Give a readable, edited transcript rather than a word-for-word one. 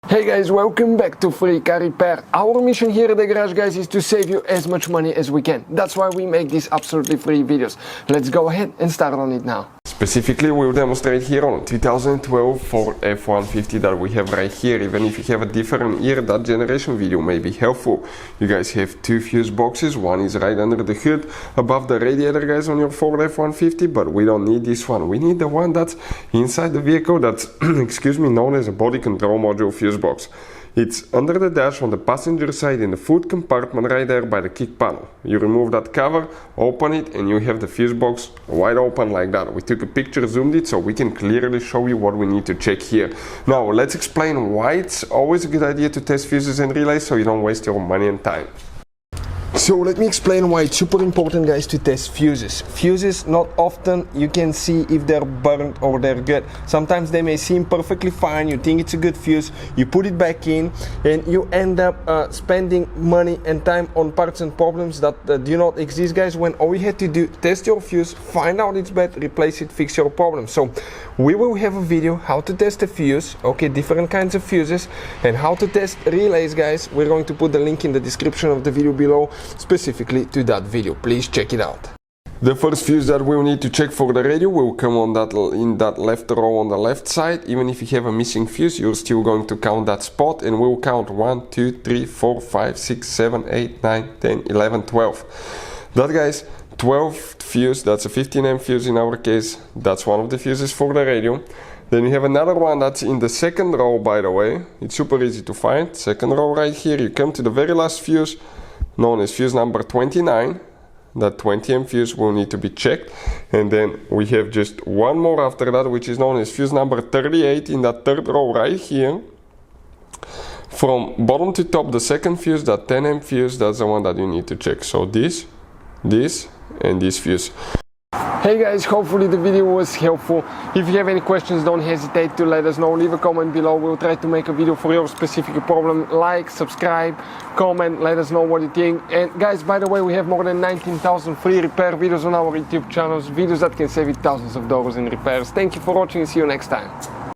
Hey guys, welcome back to Free Car Repair. Our mission here at the garage, guys, is to save you as much money as we can. That's why we make these absolutely free videos. Let's go ahead and start on it now. Specifically, we'll demonstrate here on 2012 Ford F-150 that we have right here. Even if you have a different year, that generation video may be helpful. You guys have two fuse boxes. One is right under the hood, above the radiator, guys, on your Ford F-150, but we don't need this one. We need the one that's inside the vehicle that's, excuse me, known as a body control module fuse box. It's under the dash on the passenger side in the food compartment right there by the kick panel. You remove that cover, open it, and you have the fuse box wide open like that. We took a picture, zoomed it, so we can clearly show you what we need to check here. Now let's explain why it's always a good idea to test fuses and relays so you don't waste your money and time. So let me explain why it's super important, guys, to test fuses. Fuses, not often you can see if they're burnt or they're good. Sometimes they may seem perfectly fine, you think it's a good fuse, you put it back in and you end up spending money and time on parts and problems that do not exist, guys, when all you had to do, test your fuse, find out it's bad, replace it, fix your problem. So we will have a video how to test a fuse, okay, different kinds of fuses, and how to test relays, guys. We're going to put the link in the description of the video below specifically to that video. Please check it out. The first fuse that we'll need to check for the radio will come on in that left row on the left side. Even if you have a missing fuse, you're still going to count that spot, and we'll count 1, 2, 3, 4, 5, 6, 7, 8, 9, 10, 11, 12. That, guys, 12th fuse, that's a 15 amp fuse in our case. That's one of the fuses for the radio. Then you have another one that's in the second row, by the way. It's super easy to find. Second row right here. You come to the very last fuse, known as fuse number 29. That 20 amp fuse will need to be checked. And then we have just one more after that, which is known as fuse number 38 in that third row right here. From bottom to top, the second fuse, that 10 amp fuse, that's the one that you need to check. So this, and this fuse. Hey guys, hopefully the video was helpful. If you have any questions, don't hesitate to let us know. Leave a comment below. We'll try to make a video for your specific problem. Like, subscribe, comment, let us know what you think. And guys, by the way, we have more than 19,000 free repair videos on our YouTube channels, videos that can save you thousands of dollars in repairs. Thank you for watching and see you next time.